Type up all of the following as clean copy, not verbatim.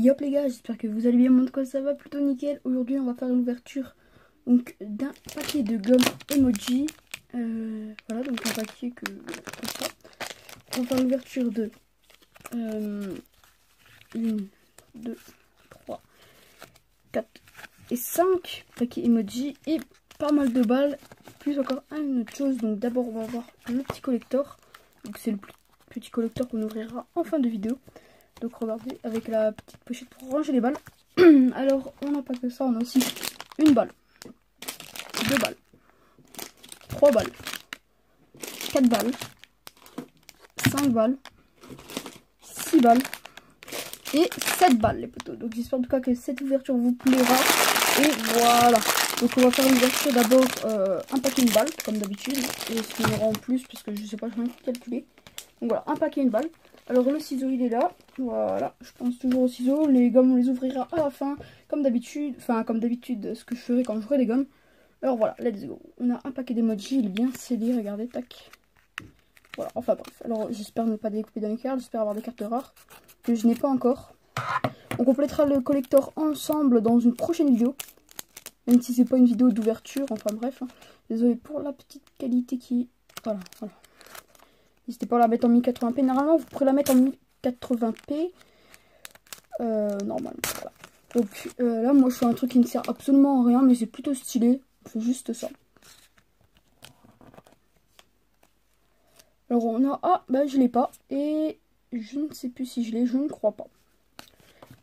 Yop les gars, j'espère que vous allez bien, mon quoi ça va plutôt nickel. Aujourd'hui on va faire l'ouverture donc d'un paquet de gomme emoji. Voilà, donc un paquet comme ça. On va faire l'ouverture de 1, 2, 3, 4 et 5 paquets emoji et pas mal de balles. Plus encore une autre chose, donc d'abord on va voir le petit collector. Donc c'est le petit collector qu'on ouvrira en fin de vidéo. Donc regardez, avec la petite pochette pour ranger les balles. Alors on n'a pas que ça, on a aussi une balle, 2 balles, 3 balles, 4 balles, 5 balles, 6 balles et 7 balles les potos. Donc j'espère en tout cas que cette ouverture vous plaira. Et voilà. Donc on va faire l'ouverture d'abord un paquet de balles comme d'habitude. Et ce qu'il y aura en plus parce que je sais pas, je vais calculer. Donc voilà, un paquet de balles. Alors le ciseau il est là, voilà, je pense toujours au ciseau, les gommes on les ouvrira à la fin, comme d'habitude, ce que je ferai quand j'aurai des gommes. Alors voilà, let's go, on a un paquet d'emoji, il est bien scellé, regardez, tac. Voilà, enfin bref, alors j'espère ne pas découper dans les cartes, j'espère avoir des cartes rares, que je n'ai pas encore. On complétera le collector ensemble dans une prochaine vidéo, même si c'est pas une vidéo d'ouverture, enfin bref, hein. Désolé pour la petite qualité qui... Voilà. N'hésitez pas à la mettre en 1080p. Normalement, vous pourrez la mettre en 1080p. Normalement, voilà. Donc là, moi, je fais un truc qui ne sert absolument à rien, mais c'est plutôt stylé. On fait juste ça. Alors, on a... Ah, bah, je l'ai pas. Et je ne sais plus si je l'ai. Je ne crois pas.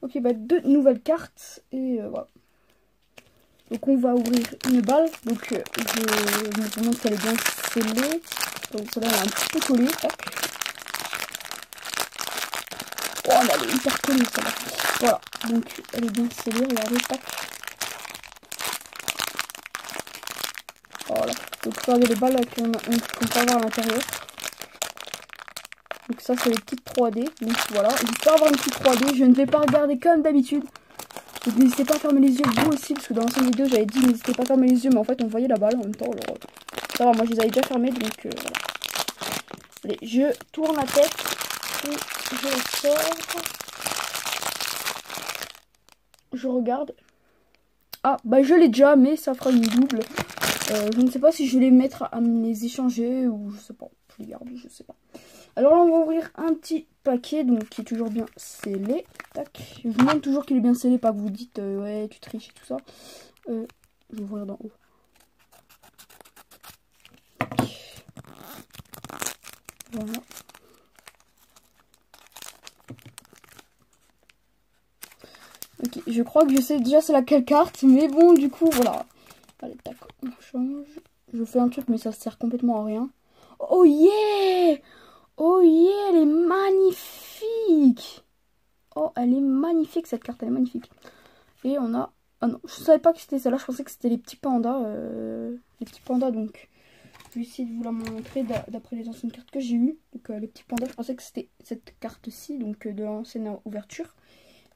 Ok, bah, 2 nouvelles cartes. Et voilà. Donc, on va ouvrir une balle. Donc, je me demande qu'elle est bien scellée. Donc celle-là elle est un petit peu collée, tac. Oh elle est hyper collée celle-là. Voilà, donc elle est bien scellée, regardez, tac. Voilà, donc regardez les balles qu'on peut avoir à l'intérieur. Donc ça c'est les petites 3D, donc voilà, j'espère avoir une petite 3D, je ne vais pas regarder comme d'habitude. Donc n'hésitez pas à fermer les yeux vous aussi, parce que dans l'ancienne vidéo j'avais dit n'hésitez pas à fermer les yeux, mais en fait on voyait la balle en même temps. Alors, ça va, moi je les avais déjà fermés, donc voilà. Allez, je tourne la tête et je la sors. Je regarde. Ah, bah je l'ai déjà, mais ça fera une double. Je ne sais pas si je vais les mettre à me les échanger ou je sais pas. Je les garde, je sais pas. Alors là, on va ouvrir un petit paquet, donc qui est toujours bien scellé. Tac. Je vous montre toujours qu'il est bien scellé, pas que vous dites ouais, tu triches et tout ça. Je vais ouvrir d'en haut. Voilà. Ok, je crois que je sais déjà c'est laquelle carte, mais bon, du coup, voilà. Allez, tac, on change. Je fais un truc, mais ça sert complètement à rien. Oh yeah! Oh yeah, elle est magnifique! Oh, elle est magnifique, cette carte, elle est magnifique. Et on a... Ah non, je savais pas que c'était celle-là, je pensais que c'était les petits pandas. Les petits pandas, donc... Je vais essayer de vous la montrer d'après les anciennes cartes que j'ai eues. Donc les petits pandas, je pensais que c'était cette carte-ci, donc de l'ancienne ouverture.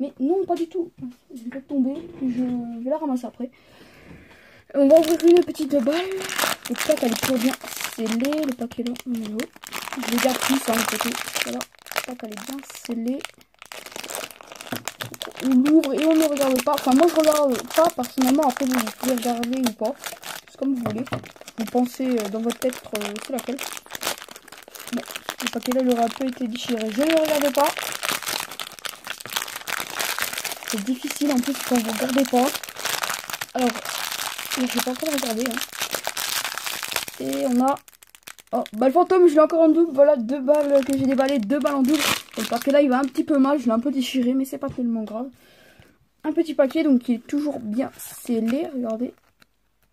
Mais non, pas du tout. Je vais tomber, je vais la ramasser après. On va ouvrir une petite balle. Le pack elle est toujours bien scellée. Le paquet là, on est haut. Je les garde plus, hein, le côté. Voilà, le pack elle est bien scellée. On l'ouvre et on ne regarde pas. Enfin, moi je regarde pas personnellement. Après, vous pouvez regarder ou pas. C'est comme vous voulez. Vous pensez dans votre tête c'est laquelle. Bon, le paquet là il aurait un peu été déchiré. Je ne le regarde pas. C'est difficile en plus quand vous ne regardez pas. Alors, je vais pas encore regarder. Hein. Et on a... Oh, balle fantôme, je l'ai encore en double. Voilà, 2 balles que j'ai déballées, 2 balles en double. Et le paquet là il va un petit peu mal, je l'ai un peu déchiré, mais c'est pas tellement grave. Un petit paquet donc qui est toujours bien scellé. Regardez.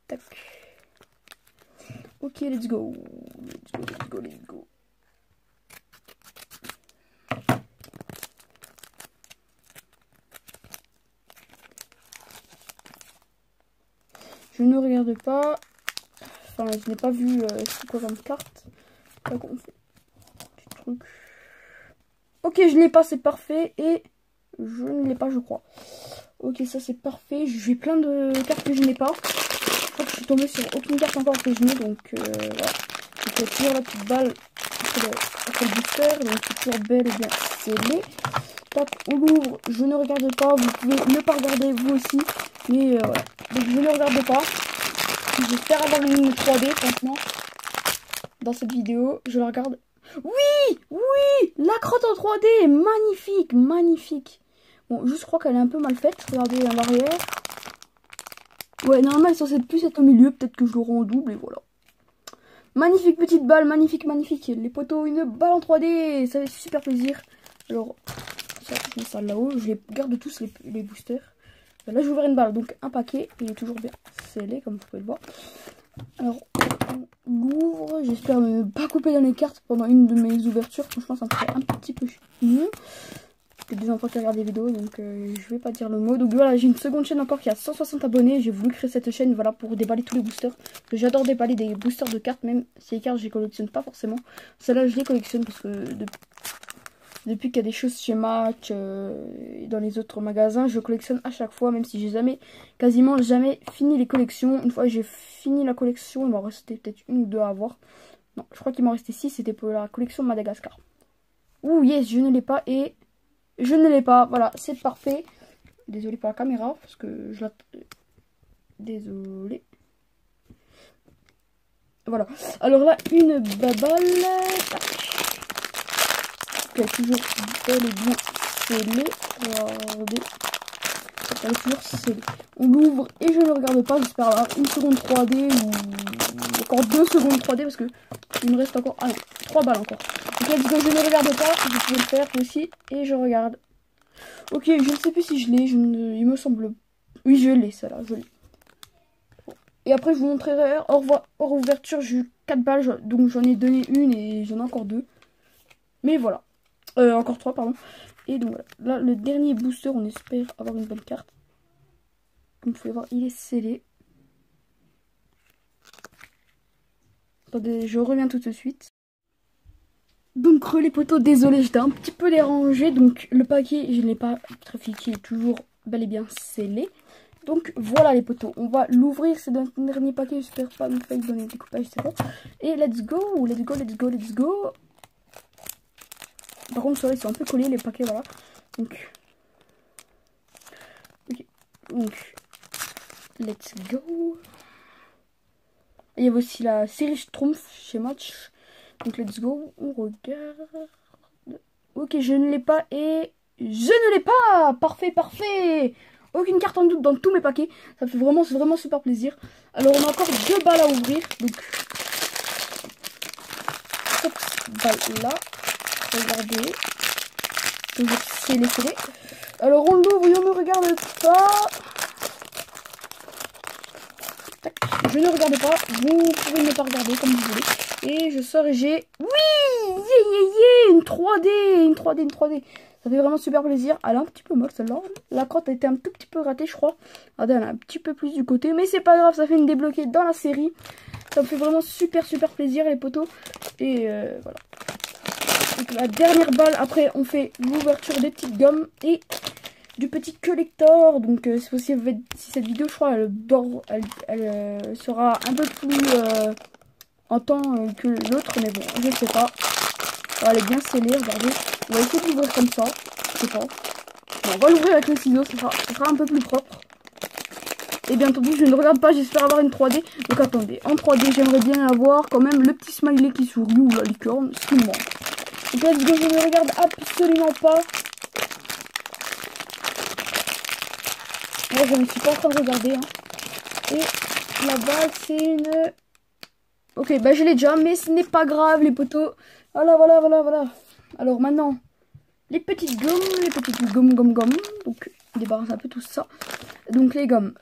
Tac. Ok, let's go. Let's go. Je ne regarde pas. Enfin, je n'ai pas vu c'est quoi comme carte. Là, on fait petit truc. Ok, je l'ai pas, c'est parfait. Et je ne l'ai pas, je crois. Ok, ça c'est parfait. J'ai plein de cartes que je n'ai pas. Je crois que je suis tombée sur aucune carte encore que je n'ai. Donc voilà. Donc il y a toujours la petite balle après le booster. Donc c'est toujours belle et bien scellée. Tac, on l'ouvre, je ne regarde pas, vous pouvez ne pas regarder vous aussi, mais voilà. Donc je ne regarde pas. J'espère avoir une 3D, franchement, dans cette vidéo. Je la regarde. Oui, oui, la crotte en 3D, magnifique, magnifique. Bon, juste je crois qu'elle est un peu mal faite. Regardez à l'arrière. Ouais, normalement elle est censée plus être au milieu, peut-être que je l'aurai en double et voilà. Magnifique petite balle, magnifique, magnifique. Les potos, une balle en 3D, ça fait super plaisir. Alors, ça, je mets ça là-haut, je les garde tous les boosters. Là, j'ai ouvert une balle, donc un paquet, il est toujours bien scellé, comme vous pouvez le voir. Alors, on l'ouvre, j'espère ne pas couper dans les cartes pendant une de mes ouvertures. Franchement, ça me ferait un petit peu chier. Il y a des enfants qui regardent des vidéos, donc je vais pas dire le mot. Donc voilà, j'ai une seconde chaîne encore qui a 160 abonnés. J'ai voulu créer cette chaîne, voilà, pour déballer tous les boosters. J'adore déballer des boosters de cartes, même si les cartes, je les collectionne pas forcément. Celles-là, je les collectionne parce que depuis qu'il y a des choses chez Match et dans les autres magasins, je collectionne à chaque fois, même si j'ai quasiment jamais fini les collections. Une fois j'ai fini la collection, il m'en restait peut-être une ou deux à avoir. Non, je crois qu'il m'en restait 6, c'était pour la collection Madagascar. Ouh yes, je ne l'ai pas et je ne l'ai pas. Voilà, c'est parfait. Désolé pour la caméra, parce que je la... Désolé. Voilà. Alors là, une baballe. Elle est toujours bel et bien scellée. Regardez. Elle est toujours scellée. On l'ouvre et je ne regarde pas. J'espère avoir une seconde 3D ou encore 2 secondes 3D parce que il me reste encore. Ah non, 3 balles encore. Ok, let's go, je ne regarde pas. Vous pouvez le faire aussi. Et je regarde. Ok, je ne sais plus si je l'ai. Il me semble. Oui, je l'ai, celle-là. Je l'ai. Et après, je vous montrerai hors ouverture. J'ai eu 4 balles. Donc j'en ai donné une et j'en ai encore 2. Mais voilà. Encore 3, pardon. Et donc voilà. Là, le dernier booster, on espère avoir une bonne carte. Comme vous pouvez voir, il est scellé. Attendez, je reviens tout de suite. Donc les potos, désolé, j'étais un petit peu dérangée. Donc le paquet, je ne l'ai pas trafiqué, il est toujours bel et bien scellé. Donc voilà les potos, on va l'ouvrir, c'est un dernier paquet, j'espère pas me faire dans les découpages, c'est bon. Et let's go, let's go, let's go, let's go. Par contre, ils sont un peu collés les paquets, voilà. Donc, ok. Donc, let's go. Il y avait aussi la série Schtroumpf chez Match. Donc, let's go. On regarde. Ok, je ne l'ai pas et je ne l'ai pas. Parfait, parfait. Aucune carte en doute dans tous mes paquets. Ça fait vraiment super plaisir. Alors, on a encore 2 balles à ouvrir. Donc, cette balle là. Regardez. Toujours scellé. Alors on l'ouvre et on ne regarde pas. Tac. Je ne regarde pas. Vous pouvez ne pas regarder comme vous voulez. Et je sors et j'ai... Oui, une 3D. Une 3D. Ça fait vraiment super plaisir. Elle est un petit peu molle celle-là. La crotte a été un tout petit peu ratée, je crois. Regardez, elle a un petit peu plus du côté. Mais c'est pas grave, ça fait une débloquée dans la série. Ça me fait vraiment super plaisir les potos. Et voilà. Donc la dernière balle, après on fait l'ouverture des petites gommes et du petit collector. Donc c'est possible, si cette vidéo, je crois, elle sera un peu plus en temps que l'autre, mais bon, je sais pas. Alors, elle est bien scellée, regardez. On va essayer de l'ouvrir comme ça, je sais pas. Bon, on va l'ouvrir avec le ciseau, ça sera un peu plus propre. Et bien entendu, je ne regarde pas, j'espère avoir une 3D. Donc attendez, en 3D, j'aimerais bien avoir quand même le petit smiley qui sourit ou la licorne, ce qui me manque. Donc let's go, je ne regarde absolument pas. Moi, je ne suis pas en train de regarder. Hein. Et là-bas, c'est une... Ok, bah je l'ai déjà, mais ce n'est pas grave, les potos. Voilà. Alors maintenant, les petites gommes. Donc, on débarrasse un peu tout ça. Donc les gommes,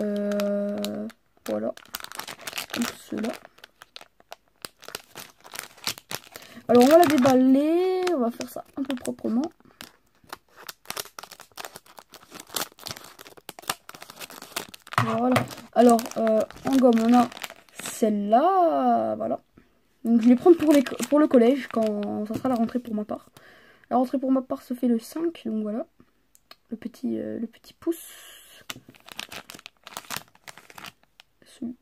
voilà. Comme cela. Alors on va la déballer, on va faire ça un peu proprement. Voilà. Alors en gomme on a celle-là, voilà. Donc je vais prendre pour le collège quand ça sera la rentrée pour ma part. La rentrée pour ma part se fait le 5, donc voilà. Le petit pouce.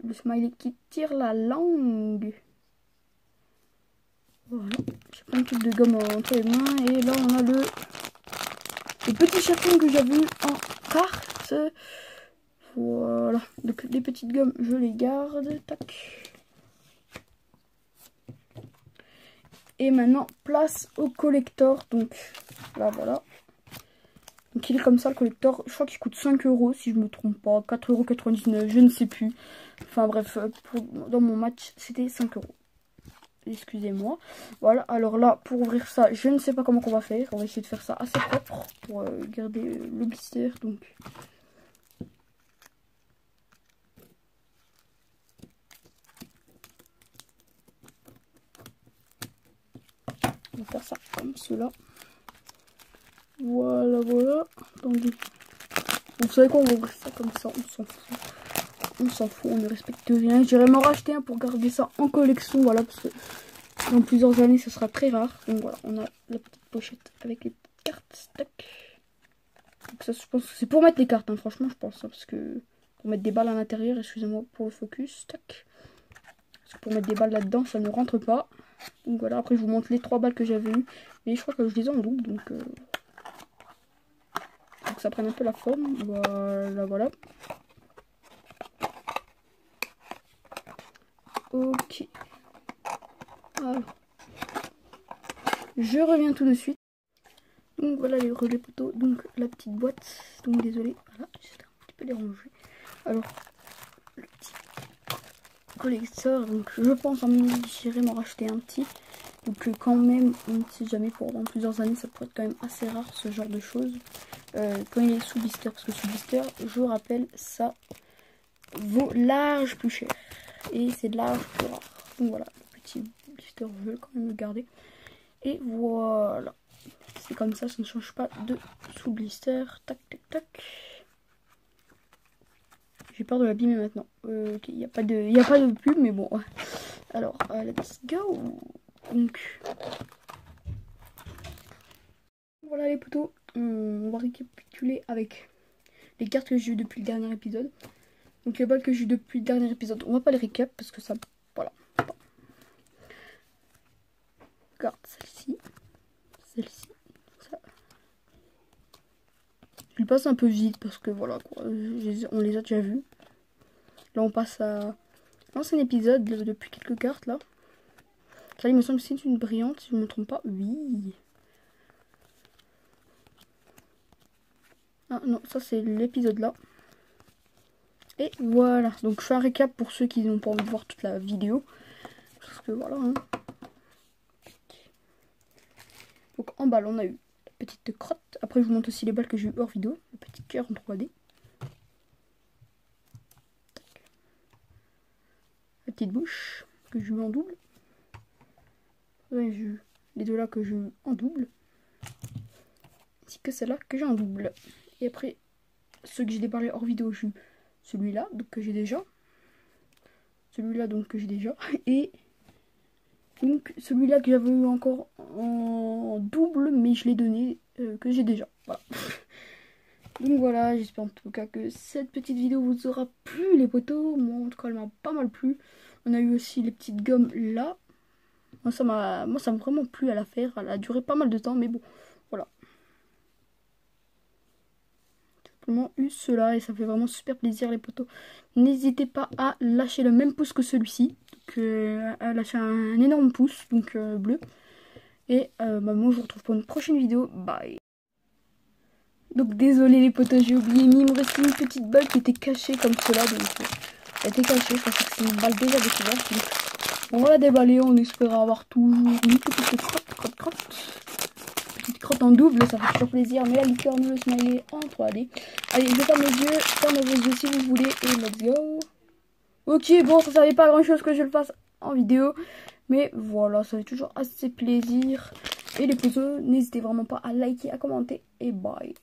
Le smiley qui tire la langue. Voilà, j'ai plein de trucs de gomme entre les mains et là on a le les petits chatons que j'avais eu en carte. Voilà, donc les petites gommes je les garde, tac. Et maintenant place au collector, donc là voilà. Donc il est comme ça le collector, je crois qu'il coûte 5 € si je me trompe pas, 4,99 €, je ne sais plus. Enfin bref, dans mon match c'était 5 €. Excusez-moi. Voilà, alors là pour ouvrir ça, je ne sais pas comment on va faire. On va essayer de faire ça assez propre pour garder le blister. Donc on va faire ça comme cela. Voilà, voilà. Attendez. Vous savez quoi, on va ouvrir ça comme ça, on s'en fout. On s'en fout, on ne respecte rien. J'irai m'en racheter un pour garder ça en collection, voilà, parce que dans plusieurs années, ce sera très rare. Donc voilà, on a la petite pochette avec les petites cartes. Tac. Donc ça, je pense que c'est pour mettre les cartes, hein, franchement, je pense. Hein, parce que pour mettre des balles à l'intérieur, excusez-moi pour le focus. Tac. Parce que pour mettre des balles là-dedans, ça ne rentre pas. Donc voilà, après je vous montre les 3 balles que j'avais eues. Mais je crois que je les ai en double, donc faut que ça prenne un peu la forme. Voilà, voilà. Ok. Alors, je reviens tout de suite. Donc voilà les relais poteaux, donc la petite boîte. Donc désolé, voilà, j'étais un petit peu dérangé. Alors, le petit collector, donc je pense j'irai m'en racheter un petit. Donc quand même, on ne sait jamais, pour dans plusieurs années, ça pourrait être quand même assez rare ce genre de choses. Quand il est sous blister, parce que sous blister, je vous rappelle, ça vaut large plus cher. Et c'est de large plus rare. Donc voilà, le petit blister, je vais quand même le garder. Et voilà. C'est comme ça ne change pas de sous blister. Tac, tac, tac. J'ai peur de l'abîmer maintenant. Ok, il n'y a pas de pub, mais bon. Alors, let's go. Donc, voilà les potos. On va récapituler avec les cartes que j'ai eues depuis le dernier épisode. Donc les balles que j'ai eues depuis le dernier épisode, on va pas les récap parce que ça, voilà. Regarde celle-ci, celle-ci, ça. Je passe un peu vite parce que voilà quoi, on les a déjà vus. Là on passe à l'ancien épisode depuis quelques cartes là. Là il me semble que c'est une brillante si je ne me trompe pas. Oui. Ah non, ça c'est l'épisode là. Et voilà, donc je fais un récap pour ceux qui n'ont pas envie de voir toute la vidéo. Parce que voilà. Hein. Donc en balle on a eu la petite crotte. Après je vous montre aussi les balles que j'ai eu hors vidéo. Le petit cœur en 3D. Tac. La petite bouche que j'ai eu en double. Ouais, j'ai eu les deux là que j'ai eu en double. Ainsi que celle-là que j'ai en double. Et après ceux que j'ai déparlé hors vidéo, j'ai eu celui-là donc que j'ai déjà. Celui-là donc que j'ai déjà. Et donc celui-là que j'avais eu encore en double, mais je l'ai donné, que j'ai déjà. Voilà. Donc voilà, j'espère en tout cas que cette petite vidéo vous aura plu les potos. Moi en tout cas elle m'a pas mal plu. On a eu aussi les petites gommes là. Moi ça m'a vraiment plu à la faire. Elle a duré pas mal de temps, mais bon, voilà. Simplement eu cela et ça fait vraiment super plaisir les potos. N'hésitez pas à lâcher le même pouce que celui-ci. À lâcher un énorme pouce, donc bleu. Et moi je vous retrouve pour une prochaine vidéo. Bye. Donc désolé les potos, j'ai oublié, mais il me restait une petite balle qui était cachée comme cela. Donc elle était cachée, je pensais que c'est une balle déjà découverte. Donc on va la déballer, on espère avoir toujours une petite crotte. Petite crotte en double, ça fait toujours plaisir. Mais la licorne, le smiley en 3D. Allez, je ferme les yeux, fermez vos yeux si vous voulez et let's go. Ok, bon, ça servait pas à grand chose que je le fasse en vidéo. Mais voilà, ça fait toujours assez plaisir. Et les potos, n'hésitez vraiment pas à liker, à commenter. Et bye.